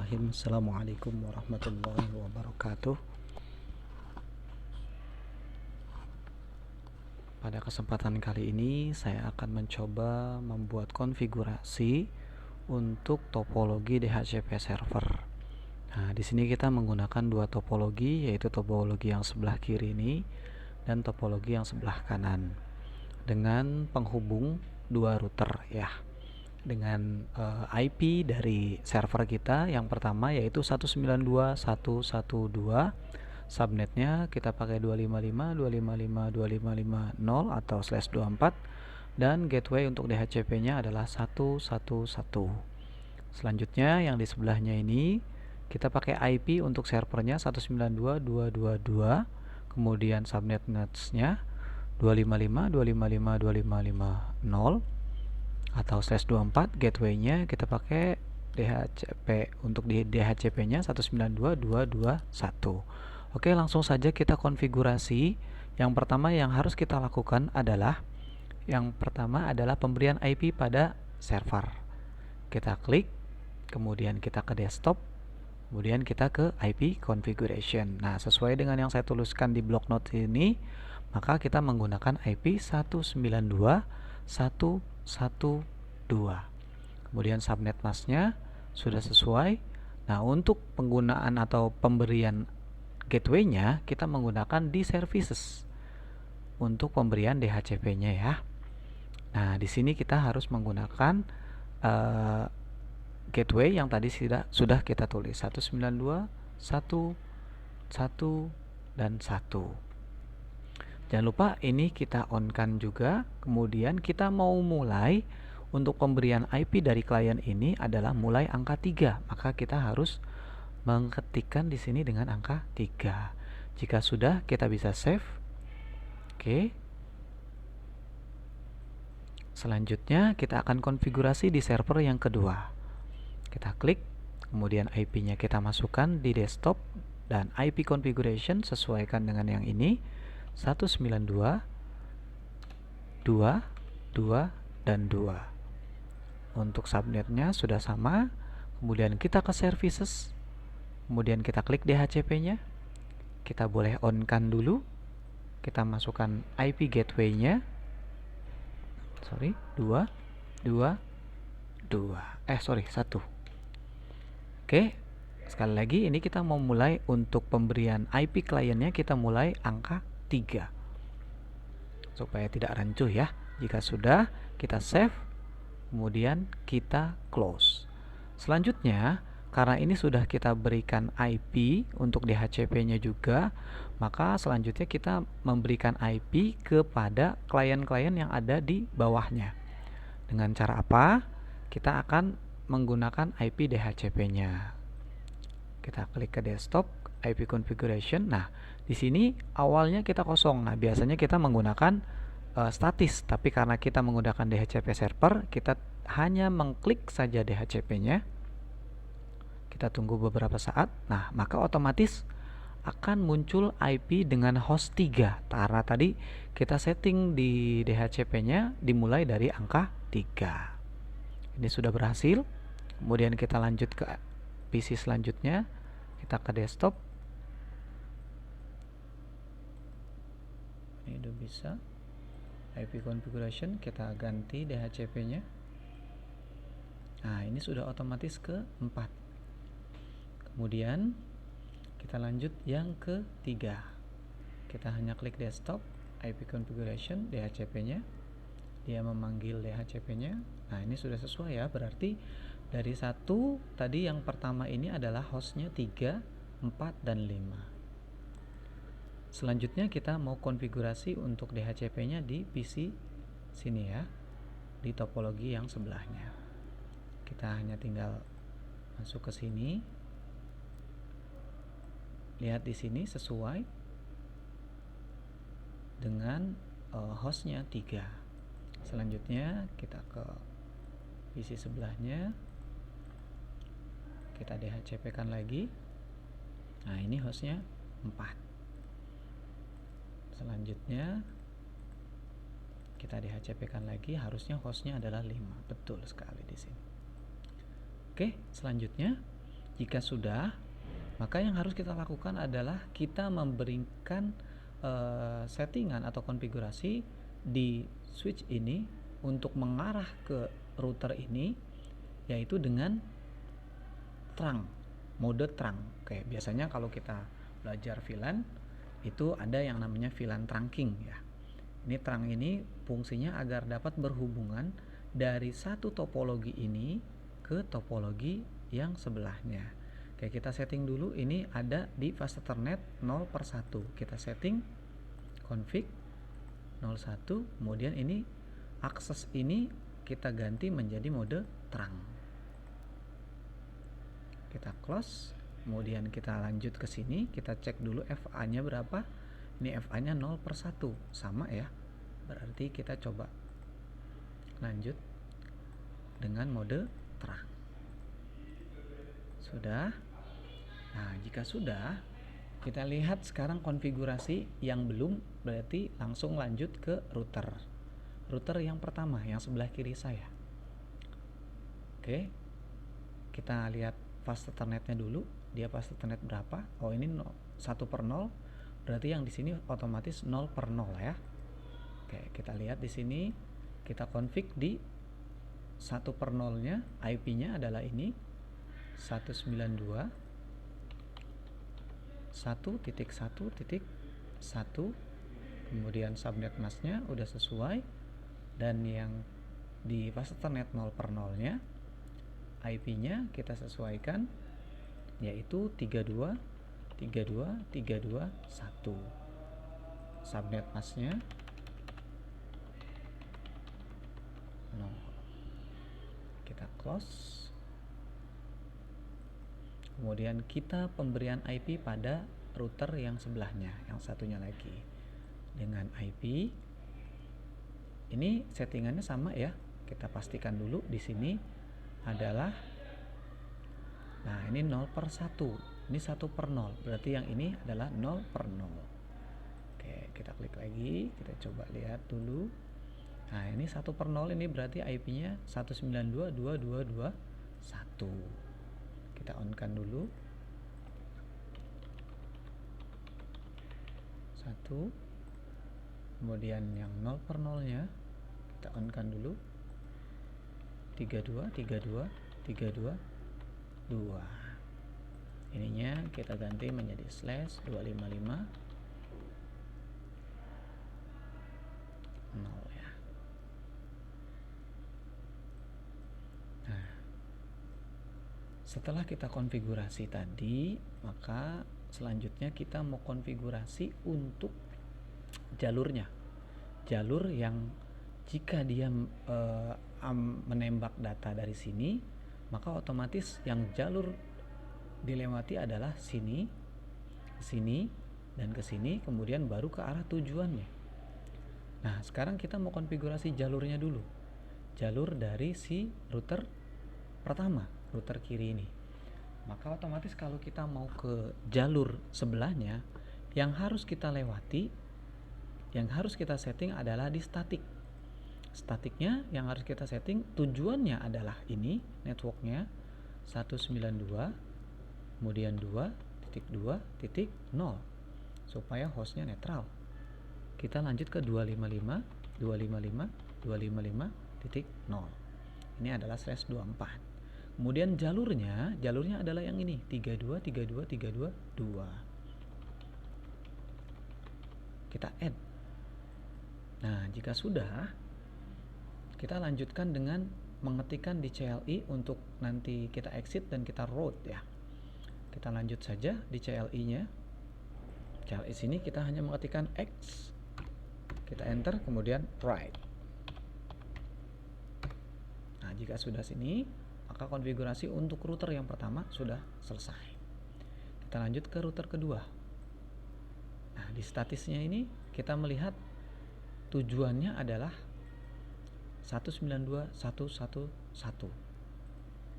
Bismillahirrahmanirrahim. Assalamualaikum warahmatullahi wabarakatuh. Pada kesempatan kali ini saya akan mencoba membuat konfigurasi untuk topologi DHCP server. Nah, di sini kita menggunakan dua topologi, yaitu topologi yang sebelah kiri ini dan topologi yang sebelah kanan dengan penghubung dua router ya. Dengan IP dari server kita yang pertama yaitu 192.168.112, subnetnya kita pakai 255.255.255.0 atau /24, dan gateway untuk DHCP nya adalah 111. Selanjutnya yang di sebelahnya ini kita pakai IP untuk servernya 192.222, kemudian subnet netsnya 255.255.255.0 atau /24, gateway-nya kita pakai DHCP. Untuk di DHCP-nya 192.221. Oke, langsung saja kita konfigurasi. Yang pertama yang harus kita lakukan adalah pemberian IP pada server. Kita klik, kemudian kita ke desktop, kemudian kita ke IP configuration. Nah, sesuai dengan yang saya tuliskan di block note ini, maka kita menggunakan IP 192.112. Kemudian subnet masknya sudah sesuai. Nah, untuk penggunaan atau pemberian gateway-nya kita menggunakan di services untuk pemberian DHCP-nya ya. Nah, di sini kita harus menggunakan gateway yang tadi sudah kita tulis 192.1.1 dan 1. Jangan lupa ini kita on-kan juga. Kemudian kita mau mulai untuk pemberian IP dari klien ini adalah mulai angka 3. Maka kita harus mengetikkan di sini dengan angka 3. Jika sudah, kita bisa save. Oke. Selanjutnya kita akan konfigurasi di server yang kedua. Kita klik, kemudian IP-nya kita masukkan di desktop, dan IP configuration sesuaikan dengan yang ini 192.2.2 dan 2. Untuk subnetnya sudah sama. Kemudian kita ke services, kemudian kita klik DHCP-nya. Kita boleh on-kan dulu. Kita masukkan IP gateway-nya 1. Oke, sekali lagi ini kita mau mulai untuk pemberian IP kliennya, kita mulai angka 3 supaya tidak rancu ya. Jika sudah, kita save, kemudian kita close. Selanjutnya, karena ini sudah kita berikan IP untuk DHCP-nya juga, maka selanjutnya kita memberikan IP kepada klien-klien yang ada di bawahnya. Dengan cara apa? Kita akan menggunakan IP DHCP-nya. Kita klik ke desktop, IP configuration. Nah, di sini awalnya kita kosong. Nah, biasanya kita menggunakan statis, tapi karena kita menggunakan DHCP server, kita hanya mengklik saja DHCP-nya. Kita tunggu beberapa saat. Nah, maka otomatis akan muncul IP dengan host 3. Karena tadi kita setting di DHCP-nya dimulai dari angka 3. Ini sudah berhasil. Kemudian kita lanjut ke PC selanjutnya. Kita ke desktop. Ini udah bisa. IP configuration kita ganti DHCP-nya. Nah, ini sudah otomatis ke 4. Kemudian kita lanjut yang ke-3. Kita hanya klik desktop, IP configuration, DHCP-nya. Dia memanggil DHCP-nya. Nah, ini sudah sesuai ya. Berarti dari 1 tadi yang pertama ini adalah hostnya 3, 4, dan 5. Selanjutnya kita mau konfigurasi untuk DHCP-nya di PC sini ya, di topologi yang sebelahnya. Kita hanya tinggal masuk ke sini. Lihat di sini sesuai dengan hostnya 3. Selanjutnya kita ke PC sebelahnya. Kita DHCP-kan lagi. Nah, ini hostnya 4. Selanjutnya kita DHCP-kan lagi, harusnya hostnya adalah 5. Betul sekali di sini. Oke, selanjutnya Jika sudah, maka yang harus kita lakukan adalah kita memberikan settingan atau konfigurasi di switch ini untuk mengarah ke router ini, yaitu dengan trunk, mode trunk. Kayak biasanya kalau kita belajar VLAN itu ada yang namanya VLAN trunking ya. Ini trunk ini fungsinya agar dapat berhubungan dari satu topologi ini ke topologi yang sebelahnya. Oke, kita setting dulu, ini ada di fast Ethernet 0/1. Kita setting config 01, kemudian ini akses ini kita ganti menjadi mode trunk. Kita close, kemudian kita lanjut ke sini, kita cek dulu FA-nya berapa. Ini FA-nya 0/1, sama ya. Berarti kita coba lanjut dengan mode trunk. Sudah. Nah, jika sudah, kita lihat sekarang konfigurasi yang belum, berarti langsung lanjut ke router. Router yang pertama, yang sebelah kiri saya. Oke, kita lihat fast Ethernetnya dulu. Dia fast Ethernet berapa? Oh, ini 1/0, berarti yang di sini otomatis 0/0 ya. Oke, kita lihat di sini, kita config di 1/0-nya, IP-nya adalah ini 192.1.1.1, kemudian subnet masknya udah sesuai, dan yang di fast Ethernet 0/0-nya IP-nya kita sesuaikan, yaitu 32.32.32.1. Subnet masknya 0. Kita close. Kemudian kita pemberian IP pada router yang sebelahnya, yang satunya lagi dengan IP. Ini settingannya sama ya. Kita pastikan dulu di sini adalah, nah ini 0/1, ini 1/0, berarti yang ini adalah 0/0. Oke, kita klik lagi, kita coba lihat dulu. Nah, ini 1/0, ini berarti IP-nya 192.2.2.2.1. Kita on-kan dulu. 1. Kemudian yang 0/0-nya kita on-kan dulu. 32.32.32.2. Ininya kita ganti menjadi /255 0 ya. Nah, setelah kita konfigurasi tadi, maka selanjutnya kita mau konfigurasi untuk jalurnya. Jalur yang jika dia menembak data dari sini, maka otomatis yang jalur dilewati adalah sini, sini, dan ke sini, kemudian baru ke arah tujuannya. Nah, sekarang kita mau konfigurasi jalurnya dulu. Jalur dari si router pertama, router kiri ini. Maka otomatis kalau kita mau ke jalur sebelahnya, yang harus kita lewati, yang harus kita setting adalah di statik. Statiknya yang harus kita setting, tujuannya adalah ini, networknya 192, kemudian 2.2.0, supaya hostnya netral. Kita lanjut ke 255, 255, 255.0. Ini adalah /24. Kemudian jalurnya adalah yang ini, 32, 32, 32, 2. Kita add. Nah, jika sudah, kita lanjutkan dengan mengetikkan di CLI untuk nanti kita exit dan kita route ya. Kita lanjut saja di CLI-nya. CLI sini kita hanya mengetikkan X. Kita enter, kemudian write. Nah, jika sudah sini, maka konfigurasi untuk router yang pertama sudah selesai. Kita lanjut ke router kedua. Nah, di statisnya ini kita melihat tujuannya adalah 192.1.1.1,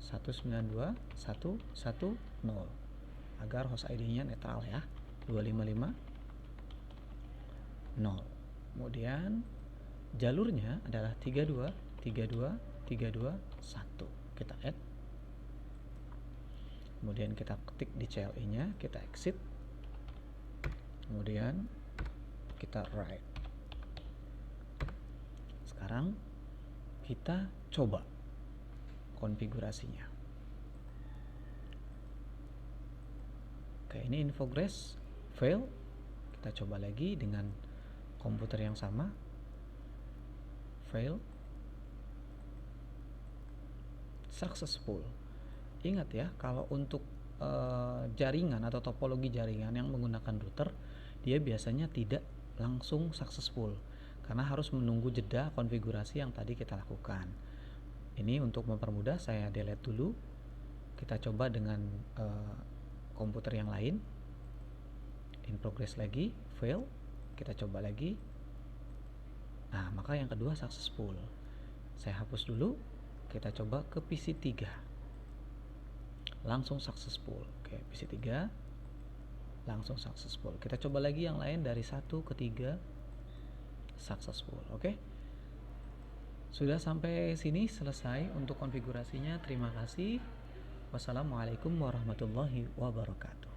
192.1.1.0, agar host ID-nya netral ya, 255.0. Kemudian jalurnya adalah 32, 32, 32, 1. Kita add. kemudian kita ketik di CLI nya, kita exit, kemudian kita write. Sekarang kita coba konfigurasinya. Oke, ini Infogress fail. Kita coba lagi dengan komputer yang sama. Fail. Successful. Ingat ya, kalau untuk jaringan atau topologi jaringan yang menggunakan router, dia biasanya tidak langsung successful karena harus menunggu jeda konfigurasi yang tadi kita lakukan. Ini untuk mempermudah, saya delete dulu. Kita coba dengan komputer yang lain. In progress lagi, fail. Kita coba lagi. Nah, maka yang kedua successful. Saya hapus dulu. Kita coba ke PC 3. Langsung successful. Oke, PC 3 langsung successful. Kita coba lagi yang lain dari 1 ke 3 successful. Oke. Sudah sampai sini selesai untuk konfigurasinya. Terima kasih. Wassalamualaikum warahmatullahi wabarakatuh.